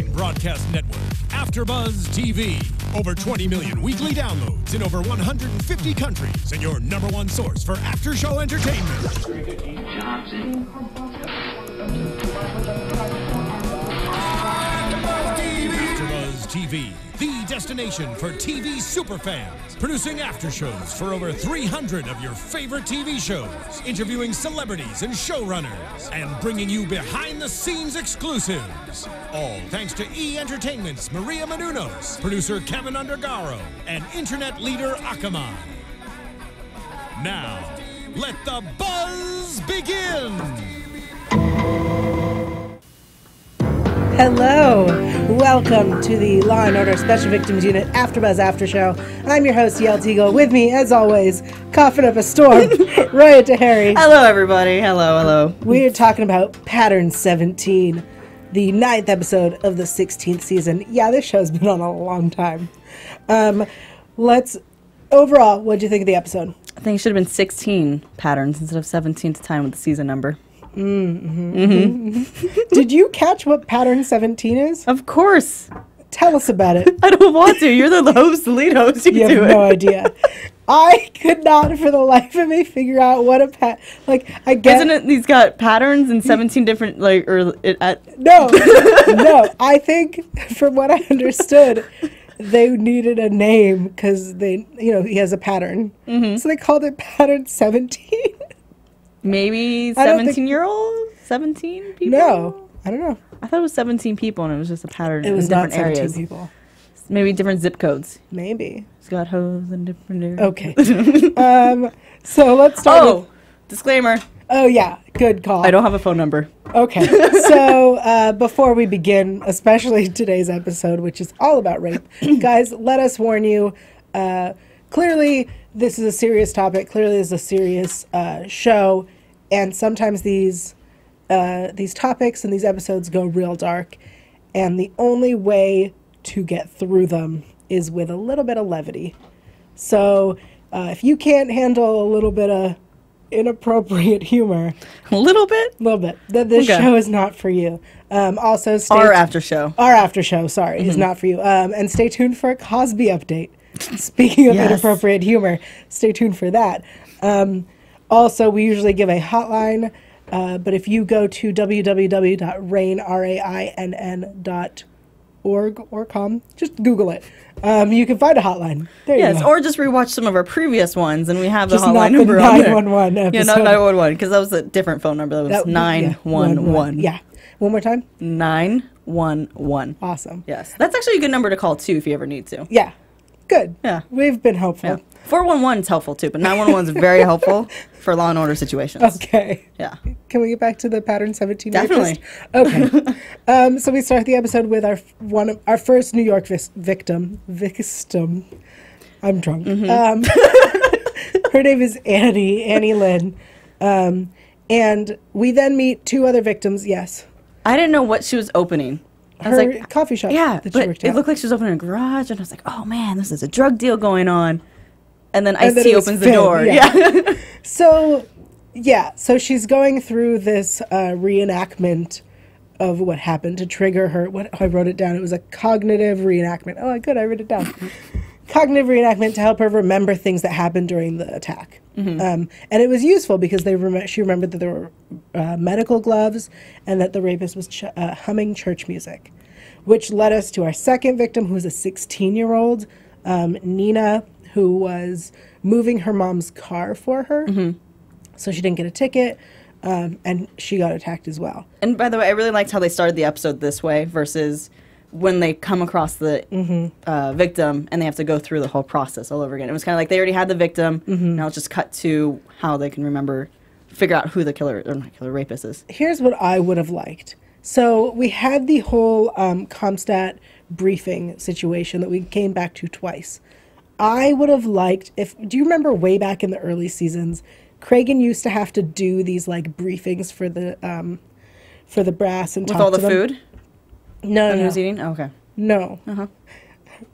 online broadcast network, AFTERBUZZ TV. Over 20 million weekly downloads in over 150 countries, and your #1 source for after-show entertainment. AFTERBUZZ TV, the destination for TV superfans. Producing aftershows for over 300 of your favorite TV shows, interviewing celebrities and showrunners, and bringing you behind-the-scenes exclusives. All thanks to E! Entertainment's Maria Menounos, producer Kevin Undergaro, and internet leader Akamai. Now, let the buzz begin! Hello, welcome to the Law & Order Special Victims Unit AFTERBUZZ After Show. I'm your host, Yael Tygiel. With me, as always, coughing up a storm, Roya Taheri. Hello, everybody. Hello. We're talking about Pattern 17, the 9th episode of the 16th season. Yeah, this show's been on a long time. Overall, what do you think of the episode? I think it should have been 16 patterns instead of 17 to time with the season number. Did you catch what Pattern 17 is? Of course. Tell us about it. I don't want to. You're the host, the lead host. You have no idea. I could not for the life of me figure out what a I get. Isn't it he's got patterns and 17 different No. I think from what I understood, they needed a name because he has a pattern. So they called it Pattern 17. Maybe 17-year-old? 17 people? No, I don't know. I thought it was 17 people and it was just a pattern in different not 17 areas. People. Maybe different zip codes. Maybe. It's got hoes in different areas. Okay. So let's start with... Disclaimer. Oh, yeah. Good call. I don't have a phone number. Okay. So before we begin, especially today's episode, which is all about rape, guys, let us warn you. Clearly, this is a serious topic. Clearly, this is a serious show. And sometimes these topics and these episodes go real dark. And the only way to get through them is with a little bit of levity. So if you can't handle a little bit of inappropriate humor. A little bit? Then this show is not for you. Also, Our after show, is not for you. And stay tuned for a Cosby update. Speaking of inappropriate humor, stay tuned for that. Also, we usually give a hotline, but if you go to www.rainn.org or com, just Google it. You can find a hotline. There you go. Or just rewatch some of our previous ones, and we have the just hotline not number the on there. 911 episode. Yeah, not 911, because that was a different phone number. That was 911. Yeah. One more time? 911. Awesome. Yes. That's actually a good number to call, too, if you ever need to. Yeah. Good. Yeah. We've been helpful. Yeah. 411 is helpful, too, but 911 is very helpul for law and order situations. Okay. Yeah. Can we get back to the Pattern 17? Definitely. Rapist? Okay. So we start the episode with our first New York victim. I'm drunk. Her name is Annie Lynn. And we then meet two other victims. Yes. I didn't know what she was opening. I was like, coffee shop. Yeah, but it looked like she was opening a garage, and I was like, oh man, this is a drug deal going on. And then Ice-T opens the door. Yeah. So she's going through this reenactment of what happened to trigger her. I wrote it down. It was a cognitive reenactment. Oh, good. I wrote it down. Cognitive reenactment to help her remember things that happened during the attack. And it was useful because she remembered that there were medical gloves and that the rapist was humming church music, which led us to our second victim, who was a 16-year-old, Nina, who was moving her mom's car for her. So she didn't get a ticket, and she got attacked as well. And by the way, I really liked how they started the episode this way versus when they come across the victim and they have to go through the whole process all over again. It was kind of like they already had the victim. Now it's just cut to how they can figure out who the rapist is. Here's what I would have liked. So we had the whole Comstat briefing situation that we came back to twice. I would have liked do you remember way back in the early seasons, Cragen used to have to do these like briefings for the brass and with talk all the to them. food? No. He was eating? Oh, okay. No.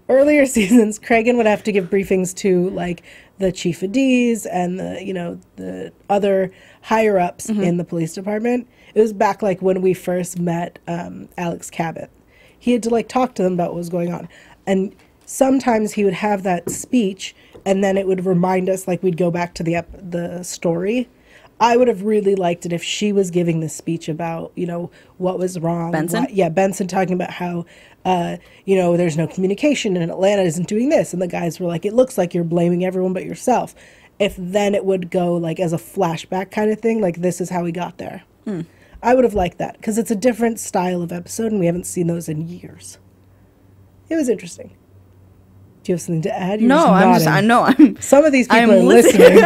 Earlier seasons, Cragen would have to give briefings to like the chief of D's and the other higher ups in the police department. It was back like when we first met Alex Cabot. he had to like talk to them about what was going on. And sometimes he would have that speech, and then it would remind us, like we'd go back to the story. I would have really liked it if she was giving this speech about, you know, what was wrong. Benson? Benson talking about how, you know, there's no communication and Atlanta isn't doing this. And the guys were like, it looks like you're blaming everyone but yourself. If then it would go like as a flashback kind of thing, like this is how we got there. I would have liked that because it's a different style of episode and we haven't seen those in years. It was interesting. Do you have something to add? You're I'm some of these people are listening.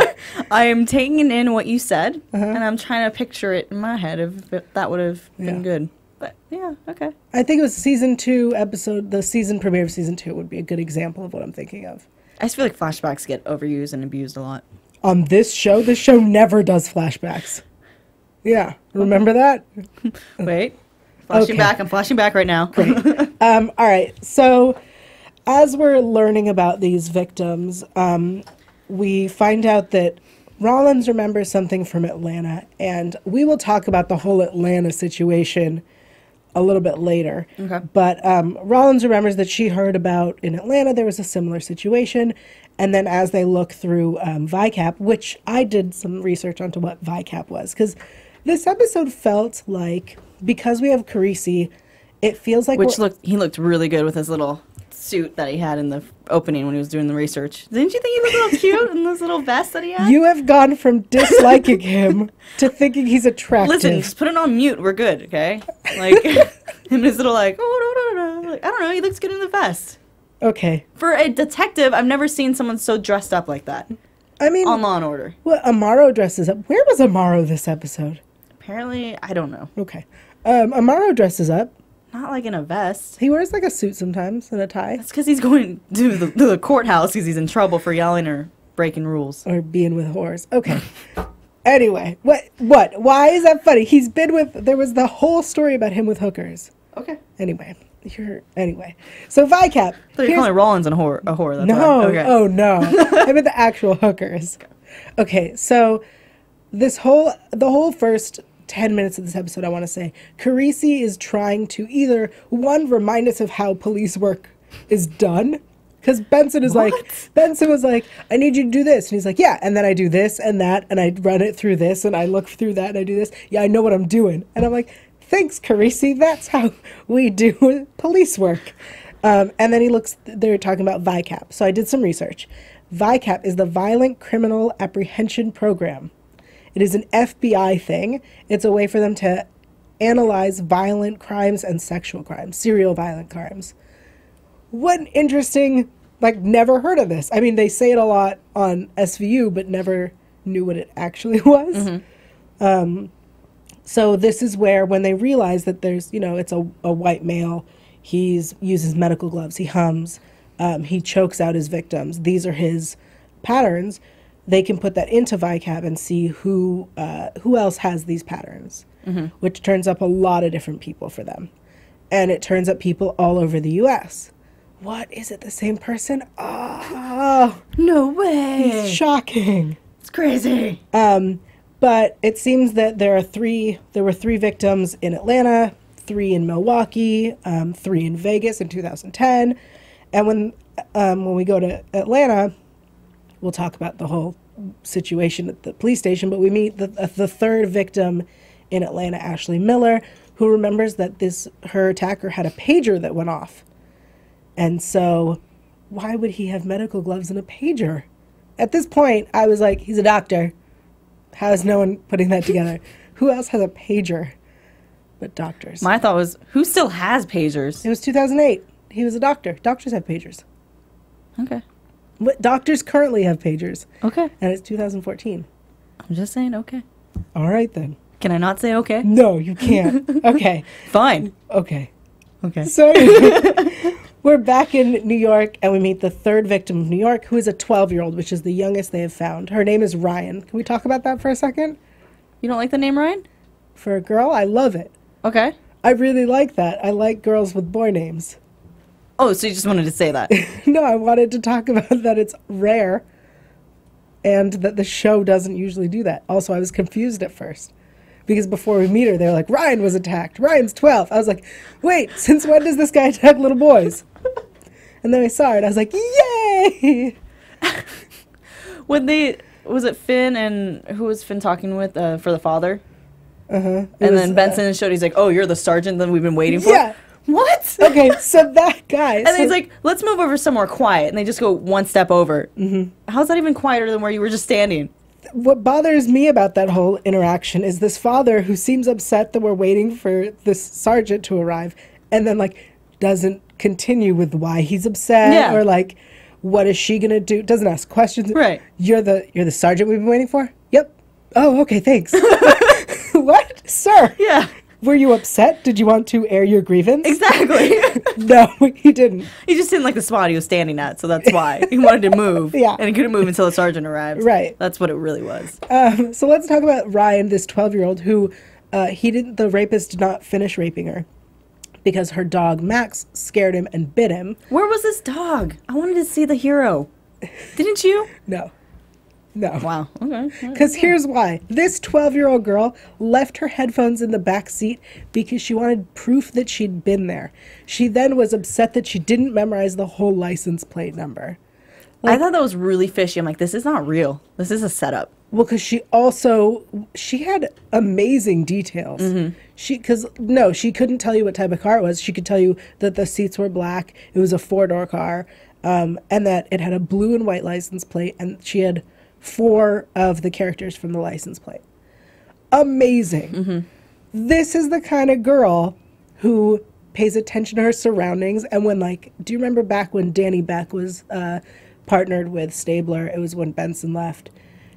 I am taking in what you said, and I'm trying to picture it in my head if that would have been good. But yeah, okay. I think it was season 2 episode, the season premiere of season 2 would be a good example of what I'm thinking of. I just feel like flashbacks get overused and abused a lot. On this show never does flashbacks. Yeah, remember that? Wait, flashing back. I'm flashing back right now. Great. All right, so as we're learning about these victims, we find out that Rollins remembers something from Atlanta, and we will talk about the whole Atlanta situation a little bit later. Okay. But Rollins remembers that she heard about in Atlanta there was a similar situation, and then as they look through VICAP, which I did some research onto what VICAP was, because this episode felt like, because we have Carisi, it feels like he looked really good with his little suit that he had in the opening when he was doing the research. Didn't you think he looked a little cute in this little vest that he had? You have gone from disliking him to thinking he's attractive. Listen, just put it on mute. We're good, okay? Like, him and his little like, oh, no. Like, I don't know. He looks good in the vest. Okay. For a detective, I've never seen someone so dressed up like that. I mean, on Law and Order. Well, Amaro dresses up. Where was Amaro this episode? Apparently, I don't know. Okay. Amaro dresses up. Not like in a vest. He wears like a suit sometimes and a tie. That's because he's going to the courthouse because he's in trouble for yelling or breaking rules. Or being with whores. Okay. Anyway, what? Why is that funny? He's been with, there was the whole story about him with hookers. Okay. Anyway. So VICAP. So you're calling Rollins a whore. That's no. okay. Oh, no. I meant the actual hookers. Okay. So the whole first 10 minutes of this episode, I want to say, Carisi is trying to either, one, remind us of how police work is done. Because Benson was like, I need you to do this. And he's like, yeah. And then I do this and that. And I run it through this. And I look through that and I do this. Yeah, I know what I'm doing. And I'm like, thanks, Carisi. That's how we do police work. And then they're talking about VICAP. So I did some research. VICAP is the Violent Criminal Apprehension Program. It is an FBI thing. It's a way for them to analyze violent crimes and sexual crimes, serial violent crimes. What an interesting, never heard of this. I mean, they say it a lot on SVU, but never knew what it actually was. Mm-hmm. So this is where, when they realize that there's, it's a white male, he uses medical gloves, he hums, he chokes out his victims. These are his patterns. They can put that into VICAP and see who else has these patterns, which turns up a lot of different people for them. And it turns up people all over the U.S. What? Is it the same person? Oh, no way. It's shocking. It's crazy. But it seems that there were 3 victims in Atlanta, 3 in Milwaukee, 3 in Vegas in 2010. And when we go to Atlanta, we'll talk about the whole situation at the police station, but we meet the 3rd victim in Atlanta, Ashley Miller, who remembers that her attacker had a pager that went off. And so why would he have medical gloves and a pager? At this point, I was like, he's a doctor. How is no one putting that together? Who else has a pager but doctors? My thought was, who still has pagers? It was 2008. He was a doctor. Doctors have pagers. Okay. Doctors currently have pagers. Okay. And it's 2014. I'm just saying, okay. All right, then. Can I not say okay? No, you can't. Okay. Fine. Okay. Okay. So we're back in New York, and we meet the 3rd victim of New York, who is a 12-year-old, which is the youngest they have found. Her name is Ryan. Can we talk about that for a second? You don't like the name Ryan? For a girl, I love it. Okay. I really like that. I like girls with boy names. Oh, so you just wanted to say that? No, I wanted to talk about that it's rare and that the show doesn't usually do that. Also, I was confused at first Because before we meet her, they're like, Ryan was attacked. Ryan's 12. I was like, wait, since when does this guy attack little boys? And then I saw her, and I was like, yay! When was it Finn and who was Finn talking with for the father? Uh-huh. And then Benson showed, he's like, oh, you're the sergeant that we've been waiting for? Yeah. What? Okay, so that guy. And then he's like, let's move over somewhere quiet. And they just go one step over. Mm-hmm. How's that even quieter than where you were just standing? What bothers me about that whole interaction is this father who seems upset that we're waiting for this sergeant to arrive and then, like, doesn't continue with why he's upset or, like, what is she going to do? Doesn't ask questions. Right. You're the sergeant we've been waiting for? Yep. Oh, okay, thanks. What? Sir? Yeah. Were you upset? Did you want to air your grievance? Exactly. No, he didn't. He just didn't like the spot he was standing at, so that's why. He wanted to move. Yeah. And he couldn't move until the sergeant arrived. Right. That's what it really was. So let's talk about Ryan, this 12-year-old who the rapist did not finish raping her because her dog Max scared him and bit him. Where was this dog? I wanted to see the hero. Didn't you? No. Wow. Okay. Because here's why. This 12-year-old girl left her headphones in the back seat because she wanted proof that she'd been there. She then was upset that she didn't memorize the whole license plate number. I thought that was really fishy. I'm like, this is not real. This is a setup. Well, because she had amazing details. Mm-hmm. She couldn't tell you what type of car it was. She could tell you that the seats were black. It was a 4-door car, and that it had a blue and white license plate, and she had 4 of the characters from the license plate. Amazing. Mm-hmm. This is the kind of girl who pays attention to her surroundings. And when, like, do you remember back when Danny Beck was partnered with Stabler? It was when Benson left.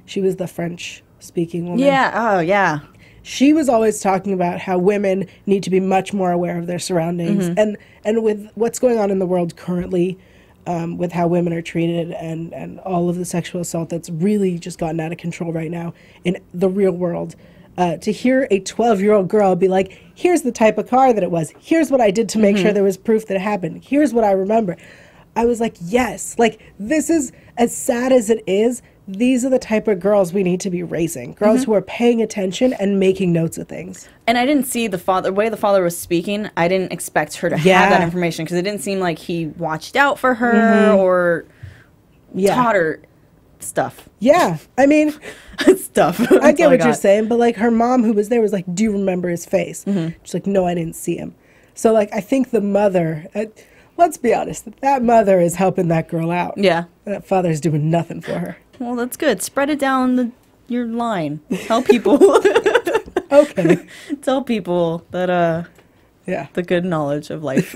She was the French-speaking woman. Yeah. Oh, yeah. She was always talking about how women need to be much more aware of their surroundings. Mm-hmm. And with what's going on in the world currently, with how women are treated and all of the sexual assault that's really just gotten out of control right now in the real world. To hear a 12-year-old girl be like, here's the type of car that it was. Here's what I did to make sure there was proof that it happened. Here's what I remember. I was like, yes. Like, this is, as sad as it is, these are the type of girls we need to be raising. Girls who are paying attention and making notes of things. And I didn't see the way the father was speaking. I didn't expect her to have that information because it didn't seem like he watched out for her or taught her stuff. Yeah. I mean, stuff. I get what you're saying, but like her mom who was there was like, do you remember his face? She's like, no, I didn't see him. So like, I think the mother, let's be honest, that mother is helping that girl out. Yeah. That father's doing nothing for her. Well, that's good. Spread it down your line. Tell people. Okay. Tell people that the good knowledge of life.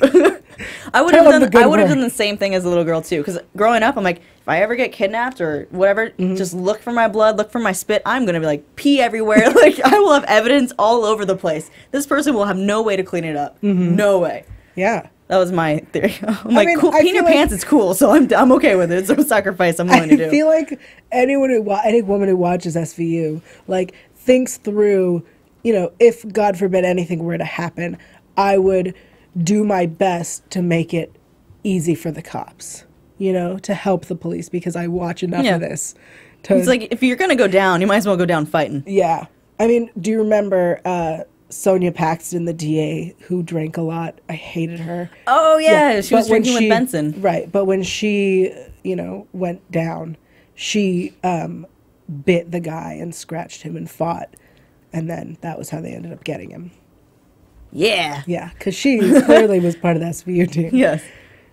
I would have done the same thing as a little girl too. Because growing up, I'm like, if I ever get kidnapped or whatever, just look for my blood, look for my spit. I'm gonna be like pee everywhere. Like I will have evidence all over the place. This person will have no way to clean it up. No way. Yeah. That was my theory. I'm like, cool, peeing your pants is cool, so I'm okay with it. It's a sacrifice I'm willing to do. I feel like any woman who watches SVU, like, thinks through, you know, if, God forbid, anything were to happen, I would do my best to make it easy for the cops, you know, to help the police, because I watch enough of this. It's like, if you're going to go down, you might as well go down fighting. Yeah. I mean, do you remember Sonia Paxton, the DA, who drank a lot? I hated her. Oh, yeah. She was drinking with Benson. Right. But when she, you know, went down, she bit the guy and scratched him and fought. And then that was how they ended up getting him. Yeah. Yeah, because she clearly was part of the SVU team. Yes.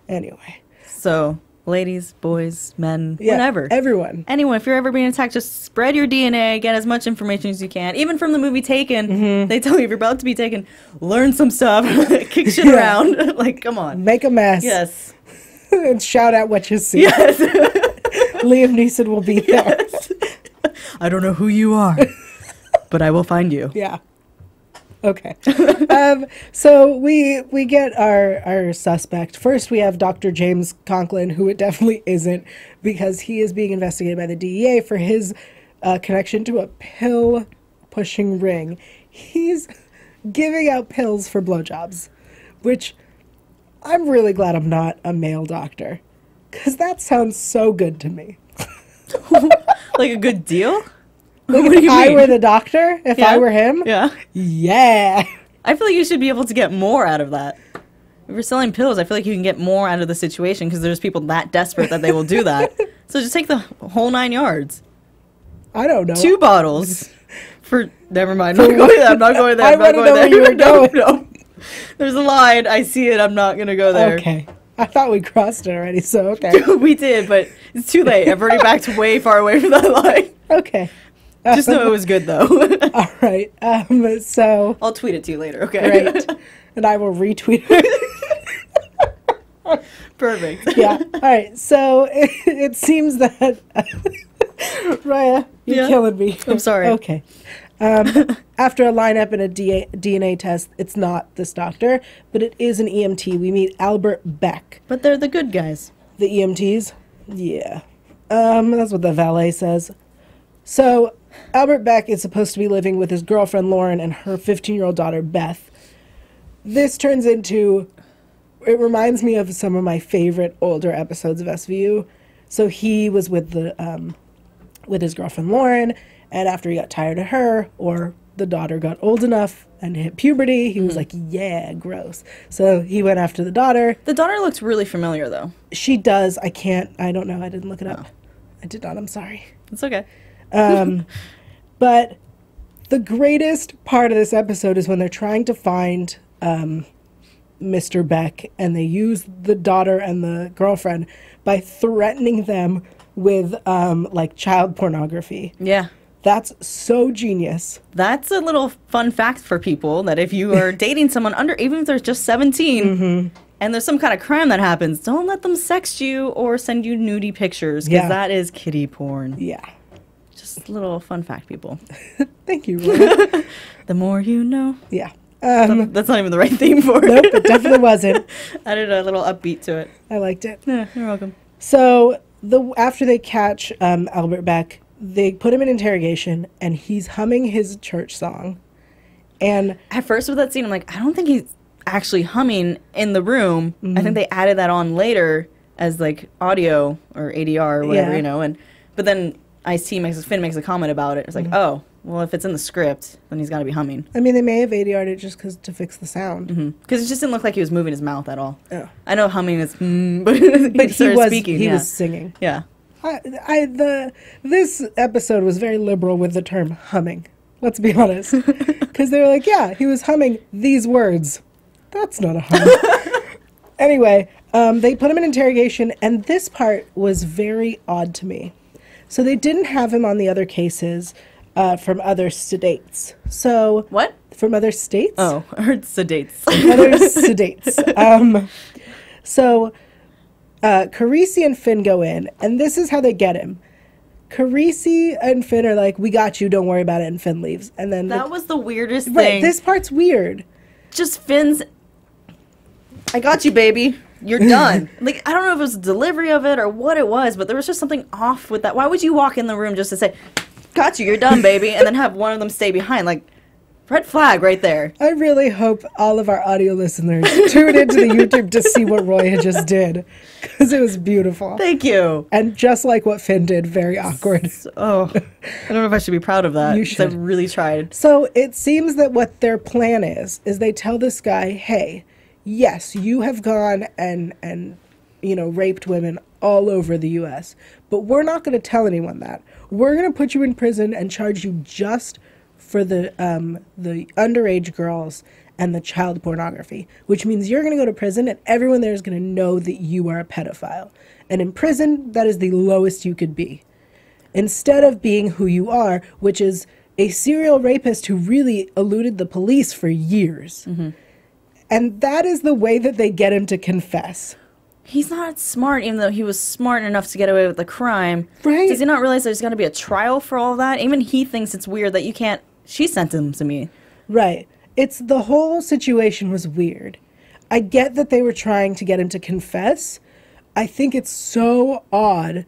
Anyway. So, ladies, boys, men, whatever. Everyone. Anyone, if you're ever being attacked, just spread your DNA, get as much information as you can. Even from the movie Taken, they tell you if you're about to be taken, learn some stuff, kick shit around. Like, come on. Make a mess. Yes. And shout out what you see. Yes. Liam Neeson will be there. Yes. I don't know who you are, but I will find you. Yeah. Okay. So we get our suspect. First, we have Dr. James Conklin, who it definitely isn't, because he is being investigated by the DEA for his connection to a pill-pushing ring. He's giving out pills for blowjobs, which I'm really glad I'm not a male doctor, because that sounds so good to me. Like a good deal? Like, What do if you I mean? were the doctor, if Yeah. I were him, Yeah. yeah. I feel like you should be able to get more out of that. If you're selling pills, I feel like you can get more out of the situation because there's people that desperate that they will do that. So just take the whole 9 yards. I don't know. 2 bottles for. Never mind. I'm not going there. I'm not going there. I I'm not wanna going know there. where you were No, going. no. There's a line. I see it. I'm not gonna go there. Okay. I thought we crossed it already, so okay. We did, but it's too late. I've already backed way far away from that line. Okay. Just know it was good though. All right. So. I'll tweet it to you later. Okay. Great. And I will retweet it. Perfect. Yeah. All right. So it seems that Roya, you're Yeah? killing me. I'm sorry. Okay. After a lineup and a DNA test, it's not this doctor, but it is an EMT. We meet Albert Beck. But they're the good guys. The EMTs? Yeah. That's what the valet says. So Albert Beck is supposed to be living with his girlfriend Lauren and her 15-year-old daughter Beth. This turns into, it reminds me of some of my favorite older episodes of SVU. So he was with with his girlfriend Lauren, and after he got tired of her, or the daughter got old enough and hit puberty, he was like, yeah, gross. So he went after the daughter. The daughter looks really familiar though. She does. I don't know. I didn't look it up. I did not. I'm sorry. It's okay. But the greatest part of this episode is when they're trying to find Mr. Beck, and they use the daughter and the girlfriend by threatening them with like child pornography. Yeah. That's so genius. That's a little fun fact for people that if you are dating someone under, even if they're just 17, and there's some kind of crime that happens, don't let them sext you or send you nudie pictures, because that is kiddie porn. Yeah. Just a little fun fact, people. Thank you, Roya. The more you know. Yeah. That's not even the right theme for it. Nope, it definitely wasn't. Added a little upbeat to it. I liked it. Yeah, you're welcome. So after they catch Albert Beck, they put him in interrogation, and he's humming his church song. And At first with that scene, I'm like, I don't think he's actually humming in the room. I think they added that on later as like audio or ADR or whatever, Yeah. you know. But then Finn makes a comment about it. It's like, oh, well, if it's in the script, then he's got to be humming. I mean, they may have ADR'd it just to fix the sound. Because it just didn't look like he was moving his mouth at all. Oh. I know humming is, but But speaking. he Yeah. was singing. Yeah. This episode was very liberal with the term humming. Let's be honest, because they were like, yeah, he was humming these words. That's not a hum. Anyway, they put him in interrogation, and this part was very odd to me. So they didn't have him on the other cases from other states. So What? from other states? Oh, I heard sedates. Other states. So Carisi and Finn go in, and this is how they get him. Carisi and Finn are like, we got you, don't worry about it, and Finn leaves. And then That was the weirdest right, thing. this part's weird. Just Finn's, I got you, baby. You're done. Like, I don't know if it was the delivery of it or what it was, but there was just something off with that. Why would you walk in the room just to say, got you, you're done, baby, and then have one of them stay behind? Like, red flag right there. I really hope all of our audio listeners tune into the YouTube to see what Roya just did, because it was beautiful. Thank you. And just like what Finn did, very awkward. Oh, I don't know if I should be proud of that. You 'cause should. I really tried. So it seems that what their plan is they tell this guy, hey, yes, you have gone and raped women all over the U.S., but we're not going to tell anyone that. We're going to put you in prison and charge you just for the underage girls and the child pornography, which means you're going to go to prison and everyone there is going to know that you are a pedophile. And in prison, that is the lowest you could be. Instead of being who you are, which is a serial rapist who really eluded the police for years. Mm-hmm. And that is the way that they get him to confess. He's not smart, even though he was smart enough to get away with the crime. Right. Does he not realize there's going to be a trial for all that? Even he thinks it's weird that you can't... She sent him to me. Right. It's the whole situation was weird. I get that they were trying to get him to confess. I think it's so odd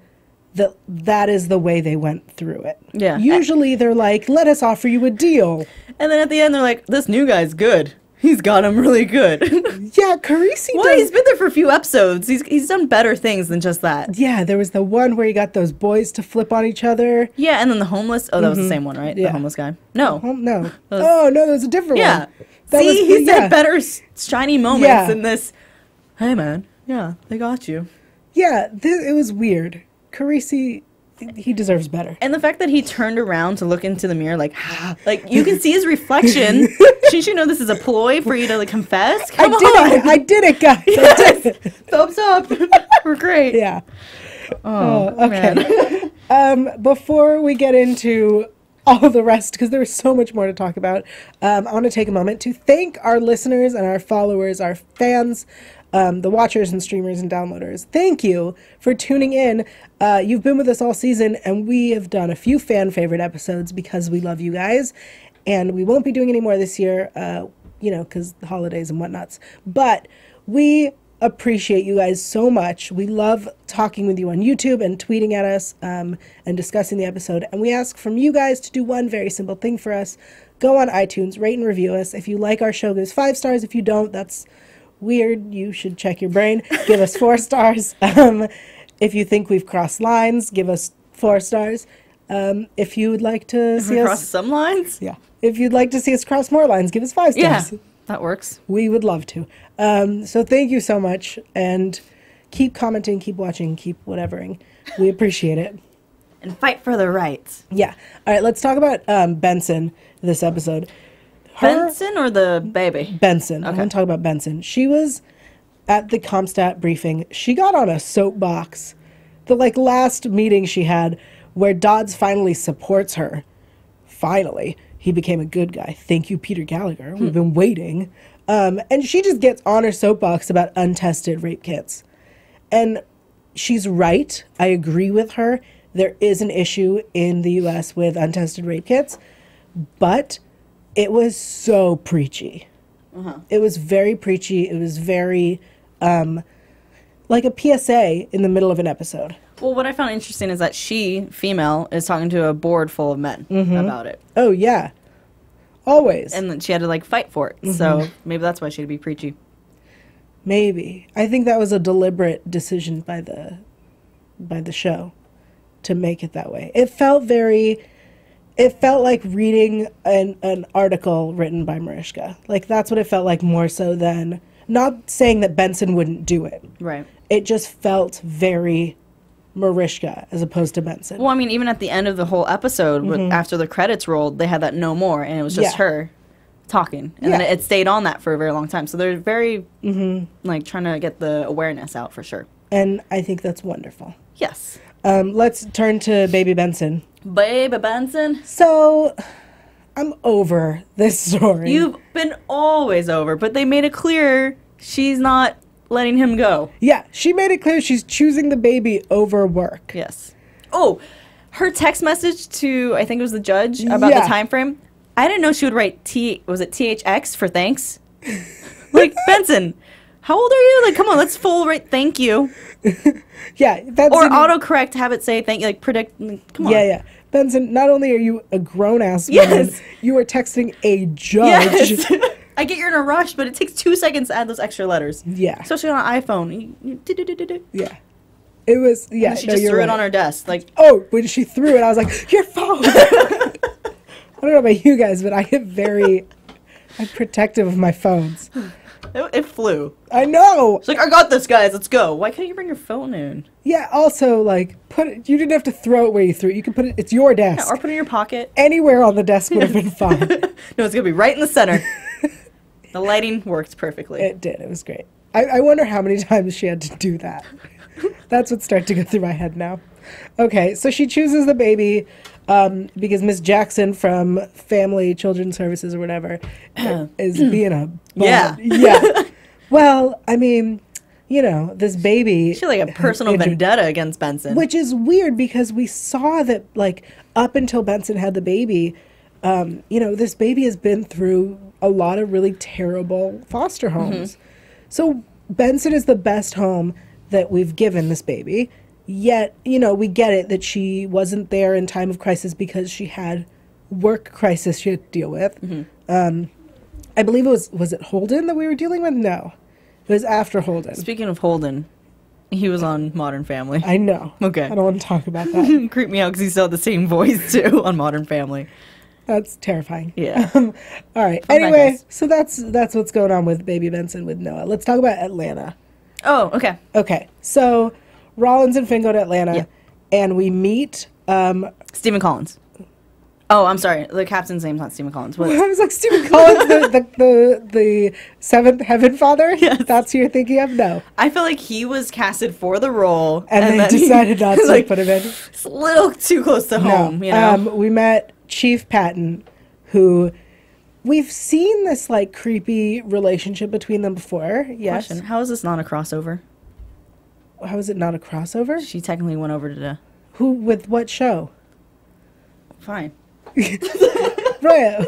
that that is the way they went through it. Yeah. Usually they're like, let us offer you a deal. And then at the end, they're like, this new guy's good. He's got him really good. Yeah, Carisi Well, he's been there for a few episodes. He's done better things than just that. Yeah, there was the one where he got those boys to flip on each other. Yeah, and then the homeless. Oh, that was the same one, right? Yeah. The homeless guy. No. No. Oh, no, that was a different Yeah. one. That See, was, he said better shiny moments than this. Hey, man. Yeah, they got you. Yeah, it was weird. Carisi, he deserves better. And the fact that he turned around to look into the mirror, like you can see his reflection. Shouldn't you know this is a ploy for you to like confess? Come on. I did it, guys. Yes. I did it. Thumbs up. We're great. Yeah. Oh, okay. Before we get into all the rest, because there was so much more to talk about, I want to take a moment to thank our listeners and our followers, our fans, the watchers and streamers and downloaders. Thank you for tuning in. You've been with us all season, and we have done a few fan favorite episodes because we love you guys. And we won't be doing any more this year, because the holidays and whatnots. But we appreciate you guys so much. We love talking with you on YouTube and tweeting at us and discussing the episode. And we ask from you guys to do one very simple thing for us. Go on iTunes, rate and review us. If you like our show, give us 5 stars. If you don't, that's weird. You should check your brain. Give us 4 stars. If you think we've crossed lines, give us 4 stars. If you would like to see us cross some lines, if you'd like to see us cross more lines, give us 5 stars. Yeah, that works. We would love to. So thank you so much, and keep commenting, keep watching, keep whatevering. We appreciate it. And fight for the rights. Yeah. All right. Let's talk about Benson this episode. Benson or the baby? Benson. Okay. I'm going to talk about Benson. She was at the Comstat briefing. She got on a soapbox. The last meeting she had where Dodds finally supports her. Finally. He became a good guy. Thank you, Peter Gallagher. We've been waiting. And she just gets on her soapbox about untested rape kits. And she's right. I agree with her. There is an issue in the U.S. with untested rape kits. But it was so preachy. It was very preachy. It was very like a PSA in the middle of an episode. Well, what I found interesting is that she, female, is talking to a board full of men about it. Oh, yeah. Always. And then she had to, fight for it. So maybe that's why she'd be preachy. Maybe. I think that was a deliberate decision by the show to make it that way. It felt like reading an article written by Mariska. That's what it felt like, more so than, not saying that Benson wouldn't do it. Right. It just felt very Mariska as opposed to Benson. Well, I mean, even at the end of the whole episode, after the credits rolled, they had that no more, and it was just her talking. And then it stayed on that for a very long time. So they're very, trying to get the awareness out for sure. And I think that's wonderful. Yes. Let's turn to Baby Benson. Baby Benson. So, I'm over this story. You've been always over, but they made it clear she's not letting him go. Yeah, she made it clear she's choosing the baby over work. Yes. Oh, her text message to, I think it was the judge, about the time frame. I didn't know she would write THX for thanks? Benson, how old are you? Come on, let's full write thank you. Yeah. Benson, or autocorrect, have it say thank you, predict, come on. Yeah. Benson, not only are you a grown-ass woman, you are texting a judge. Yes. I get you're in a rush, but it takes 2 seconds to add those extra letters. Yeah. Especially on an iPhone. Yeah. It was, yeah. And she just threw it on her desk. When she threw it, I was like, your phone! I don't know about you guys, but I get I'm protective of my phones. It flew. I know! She's I got this, guys, let's go. Why can't you bring your phone in? Yeah, also, you didn't have to throw it where you threw it. You can put it, it's your desk. Yeah, or put it in your pocket. Anywhere on the desk would have been fine. No, it's going to be right in the center. The lighting worked perfectly. It did. It was great. I wonder how many times she had to do that. That's what's starting to go through my head now. Okay, so she chooses the baby because Miss Jackson from Family Children's Services or whatever is being a bum. Yeah. Well, I mean, this baby... She had a personal vendetta against Benson. Which is weird because we saw that, up until Benson had the baby, this baby has been through a lot of really terrible foster homes. So Benson is the best home that we've given this baby. Yet, we get it that she wasn't there in time of crisis because she had work crisis she had to deal with. I believe it was it Holden that we were dealing with? No. It was after Holden. Speaking of Holden, he was on Modern Family. I know. Okay. I don't want to talk about that. Creeped me out because he still had the same voice, too, on Modern Family. That's terrifying. Yeah. All right. Fun Anyway, fact, so that's what's going on with Baby Benson with Noah. Let's talk about Atlanta. Oh, okay. Okay. So Rollins and Finn go to Atlanta, Yeah. and we meet... Stephen Collins. Oh, I'm sorry. The captain's name's not Stephen Collins. What? I was like, Stephen Collins, the seventh heaven father? Yes. That's who you're thinking of? No. I feel like he was casted for the role. And they then decided not to like, put him in. It's a little too close to home, you know? We met Chief Patton, who we've seen this like creepy relationship between them before. Yes. Question, how is this not a crossover? How is it not a crossover? She technically went over to the... Who, with what show? Fine. Roya,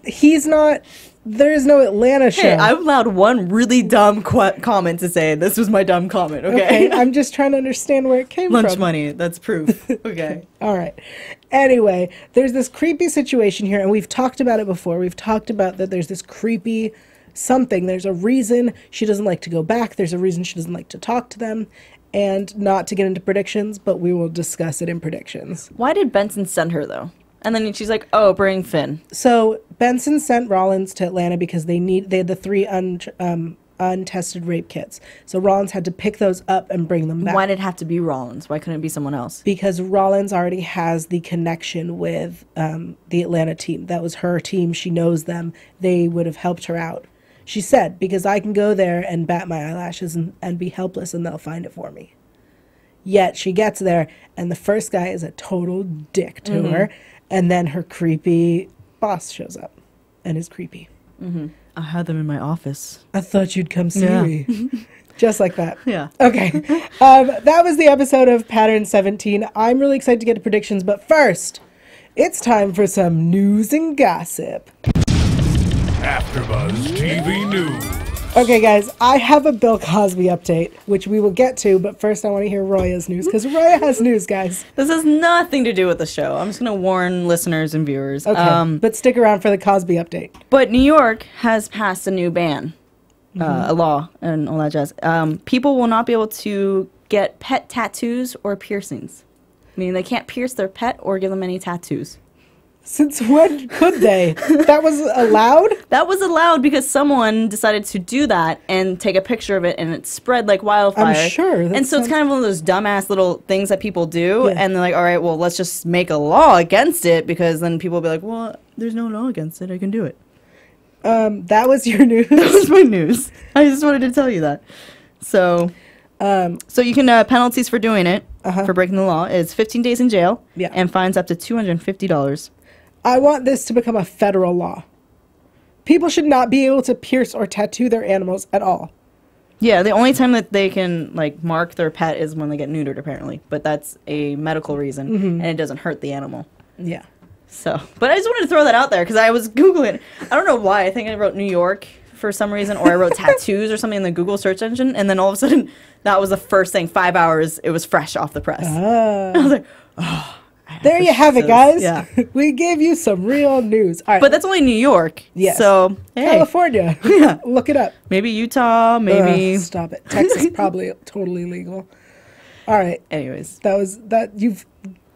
he's not... There is no Atlanta show. Hey, I'm allowed one really dumb comment to say. This was my dumb comment, okay? I'm just trying to understand where it came Lunch from. money, that's proof. Okay. All right. Anyway, there's this creepy situation here, and we've talked about it before. We've talked about that there's this creepy something. There's a reason she doesn't like to go back. There's a reason she doesn't like to talk to them. And not to get into predictions, but we will discuss it in predictions. Why did Benson send her, though? And then she's like, oh, bring Finn. So Benson sent Rollins to Atlanta because they had the 3 untested rape kits. So Rollins had to pick those up and bring them back. Why did it have to be Rollins? Why couldn't it be someone else? Because Rollins already has the connection with the Atlanta team. That was her team. She knows them. They would have helped her out. She said, because I can go there and bat my eyelashes and be helpless and they'll find it for me. Yet she gets there and the first guy is a total dick to her. And then her creepy boss shows up and is creepy. I had them in my office. I thought you'd come see me. Just like that. Yeah. Okay. That was the episode of Pattern 17. I'm really excited to get to predictions, but first, it's time for some news and gossip. AfterBuzz TV News. Okay, guys, I have a Bill Cosby update, which we will get to, but first I want to hear Roya's news, because Roya has news, guys. This has nothing to do with the show. I'm just going to warn listeners and viewers. Okay, but stick around for the Cosby update. But New York has passed a new ban, a law, and all that jazz. People will not be able to get pet tattoos or piercings. Meaning they can't pierce their pet or give them any tattoos. Since when could they? That was allowed? That was allowed because someone decided to do that and take a picture of it, and it spread like wildfire. I'm sure. And so it's kind of one of those dumbass little things that people do, Yeah. and they're like, all right, well, let's just make a law against it, because then people will be like, well, there's no law against it. I can do it. That was your news? That was my news. I just wanted to tell you that. So, so you can, penalties for doing it, for breaking the law, is 15 days in jail, and fines up to $250. I want this to become a federal law. People should not be able to pierce or tattoo their animals at all. Yeah, the only time that they can like mark their pet is when they get neutered, apparently. But that's a medical reason, and it doesn't hurt the animal. Yeah. So, but I just wanted to throw that out there because I was Googling. I don't know why. I think I wrote New York for some reason, or I wrote tattoos or something in the Google search engine, and then all of a sudden, that was the first thing. 5 hours, it was fresh off the press. I was like, oh. There you have it, guys. Yeah. We gave you some real news. All right. But that's only New York. Yes. So, hey. California. Yeah. Look it up. Maybe Utah, maybe. Stop it. Texas probably totally legal. All right. Anyways. You've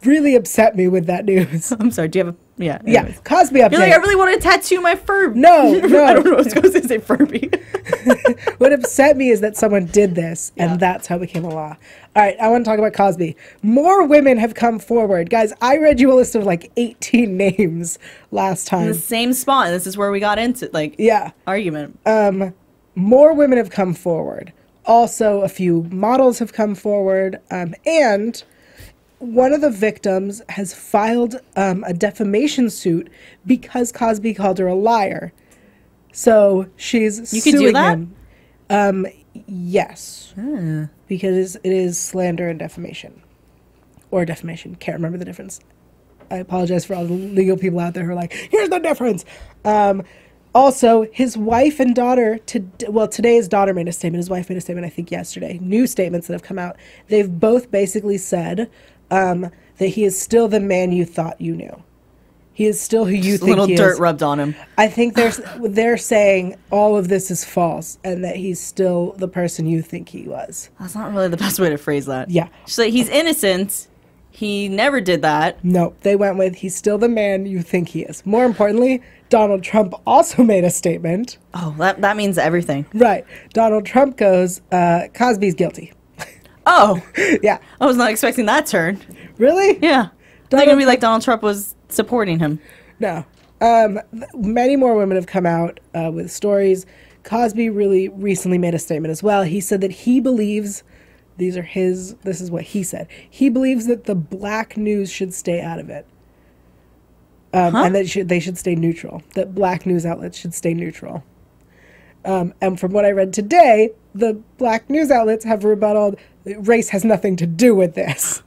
really upset me with that news. I'm sorry. Do you have a. Yeah. Yeah. Anyways. Cosby update. You're like, I really want to tattoo my Furby. No. I don't know what I was going to say, Furby. What upset me is that someone did this, and that's how it became a law. All right, I want to talk about Cosby. More women have come forward. Guys, I read you a list of like 18 names last time. In the same spot. This is where we got into, like, argument. More women have come forward. Also, a few models have come forward. And one of the victims has filed a defamation suit because Cosby called her a liar. So she's suing him. Yes. Because it is slander and defamation. Or defamation. Can't remember the difference. I apologize for all the legal people out there who are like, here's the difference. Also, his wife and daughter, today his daughter made a statement. His wife made a statement, I think, yesterday. New statements that have come out. They've both basically said that he is still the man you thought you knew. He is still who you Just a think little he dirt is. rubbed on him. I think they're saying all of this is false and that he's still the person you think he was. That's not really the best way to phrase that. Yeah. She's like, he's innocent. He never did that. No, they went with he's still the man you think he is. More importantly, Donald Trump also made a statement. Oh, that means everything. Right. Donald Trump goes, Cosby's guilty. Oh. Yeah. I was not expecting that turn. Really? Yeah. They're going to be like Donald Trump was supporting him. No. Many more women have come out with stories. Cosby really recently made a statement as well. He said that he believes, this is what he said. He believes that the black news should stay out of it. And that they should stay neutral. That black news outlets should stay neutral. And from what I read today, the black news outlets have rebutted race has nothing to do with this.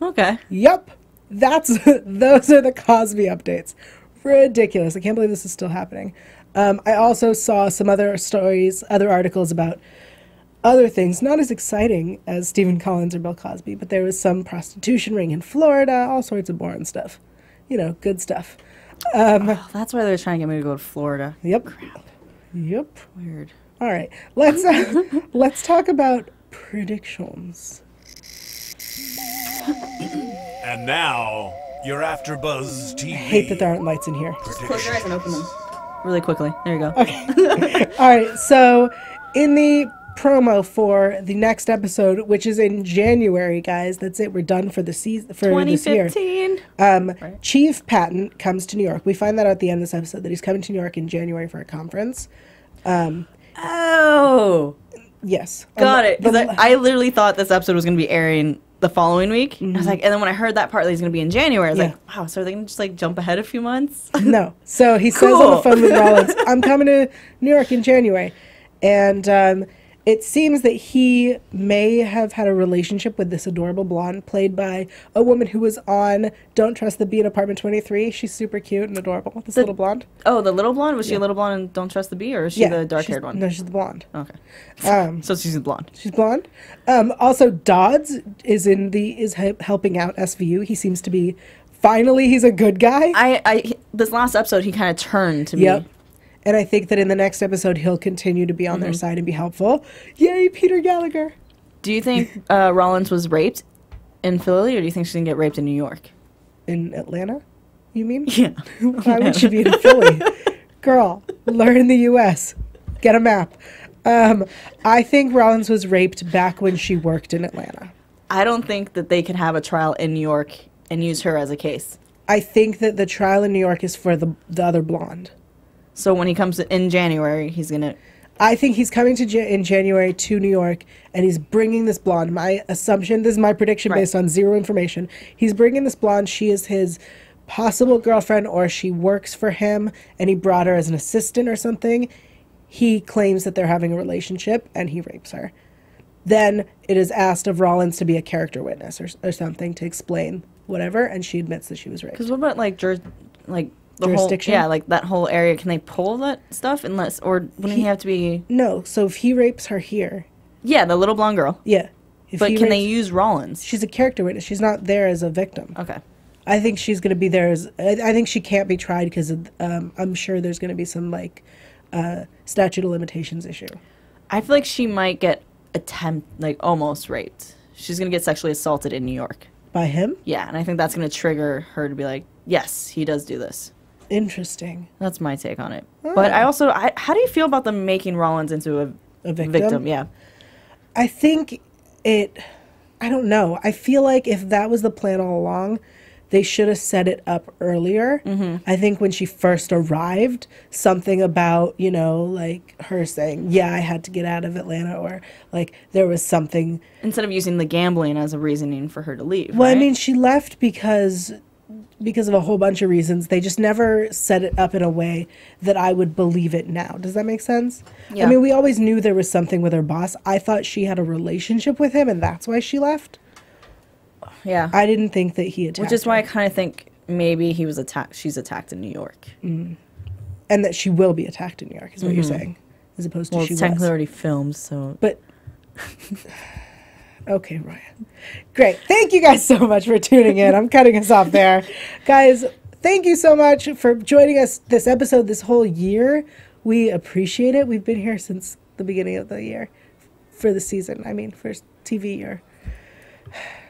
Okay. Yep. Those are the Cosby updates. Ridiculous. I can't believe this is still happening. I also saw some other stories, other articles about other things, not as exciting as Stephen Collins or Bill Cosby, but there was some prostitution ring in Florida, all sorts of boring stuff. You know, good stuff. That's why they're trying to get me to go to Florida. Yep. Crap. Yep. Weird. All right. Let's talk about predictions. And now, your AFTERBUZZ TV. I hate that there aren't lights in here. Close your eyes and open them really quickly. There you go. Okay. All right. So, in the promo for the next episode, which is in January, guys, that's it. We're done for the season for this year. 2015. Right. Chief Patton comes to New York. We find that out at the end of this episode that he's coming to New York in January for a conference. Oh. Yes. Got it. Because I literally thought this episode was going to be airing the following week. Mm-hmm. I was like, and then when I heard that part that he's going to be in January, I was like, wow, so are they going to just like jump ahead a few months? No. So he says on the phone with Rollins, I'm coming to New York in January. And it seems that he may have had a relationship with this adorable blonde played by a woman who was on Don't Trust the Bee in Apartment 23. She's super cute and adorable. This little blonde. Oh, the little blonde? Was she a little blonde in Don't Trust the Bee, or is she the dark-haired one? No, she's the blonde. Okay. So she's the blonde. She's blonde. Also, Dodds is helping out SVU. He seems to be, finally, he's a good guy. This last episode, he kind of turned to Yep. me. And I think that in the next episode, he'll continue to be on their side and be helpful. Yay, Peter Gallagher. Do you think Rollins was raped in Philly, or do you think she's going to get raped in New York? In Atlanta, you mean? Yeah. Why would she be in Philly? Girl, learn the U.S. Get a map. I think Rollins was raped back when she worked in Atlanta. I don't think that they could have a trial in New York and use her as a case. I think that the trial in New York is for the other blonde. So when he comes in January, he's going to... I think he's coming in January to New York, and he's bringing this blonde. My assumption, this is my prediction based on zero information. He's bringing this blonde. She is his possible girlfriend, or she works for him, and he brought her as an assistant or something. He claims that they're having a relationship, and he rapes her. Then it is asked of Rollins to be a character witness or something to explain whatever, and she admits that she was raped. Because what about, like, the jurisdiction? Whole, like that whole area, can they pull that stuff wouldn't he have to be... No, so if he rapes her here... Yeah, the little blonde girl. Yeah. But can they use Rollins? She's a character witness. She's not there as a victim. Okay. I think she's going to be there as... I think she can't be tried because I'm sure there's going to be some, like, statute of limitations issue. I feel like she might get almost raped. She's going to get sexually assaulted in New York. By him? Yeah, and I think that's going to trigger her to be like, yes, he does do this. Interesting. That's my take on it. Oh. But how do you feel about them making Rollins into a victim? Yeah. I think I don't know. I feel like if that was the plan all along, they should have set it up earlier. Mm-hmm. I think when she first arrived, something about, like her saying, yeah, I had to get out of Atlanta, or like there was something. Instead of using the gambling as a reasoning for her to leave. Well, right? I mean, she left because of a whole bunch of reasons. They just never set it up in a way that I would believe it now. Does that make sense? Yeah. I mean, we always knew there was something with her boss. I thought she had a relationship with him, and that's why she left. Yeah. I didn't think that he attacked her. Which is why I kind of think maybe he was attacked. She's attacked in New York. Mm. And that she will be attacked in New York is what you're saying, as opposed to she was. Well, it's technically already filmed, so... But... Okay, Roya. Great. Thank you guys so much for tuning in. I'm cutting us off there. Guys, thank you so much for joining us this episode this whole year. We appreciate it. We've been here since the beginning of the year for the season. I mean, for TV year.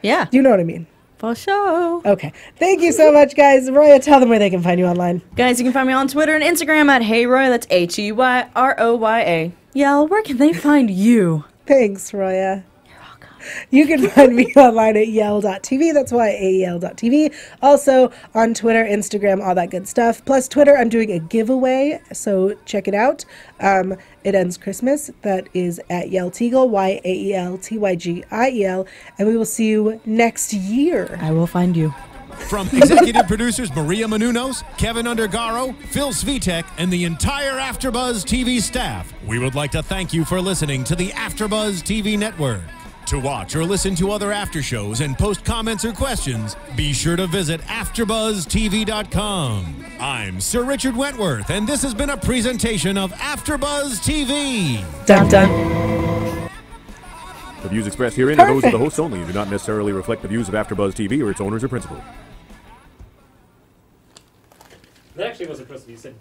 Yeah. You know what I mean. For sure. Okay. Thank you so much, guys. Roya, tell them where they can find you online. Guys, you can find me on Twitter and Instagram at HeyRoya. That's HeyRoya. Yael, where can they find you? Thanks, Roya. You can find me online at Yael.tv. That's why Yael.tv. Also on Twitter, Instagram, all that good stuff. Plus Twitter, I'm doing a giveaway, so check it out. It ends Christmas. That is at Yael Tygiel, YaelTygiel. And we will see you next year. I will find you. From executive producers Maria Menounos, Kevin Undergaro, Phil Svitek, and the entire AfterBuzz TV staff, we would like to thank you for listening to the AfterBuzz TV network. To watch or listen to other after shows and post comments or questions, be sure to visit AfterBuzzTV.com. I'm Sir Richard Wentworth, and this has been a presentation of AfterBuzz TV. Dun dun. The views expressed herein are those of the hosts only and do not necessarily reflect the views of AfterBuzz TV or its owners or principals. That actually wasn't supposed to be said.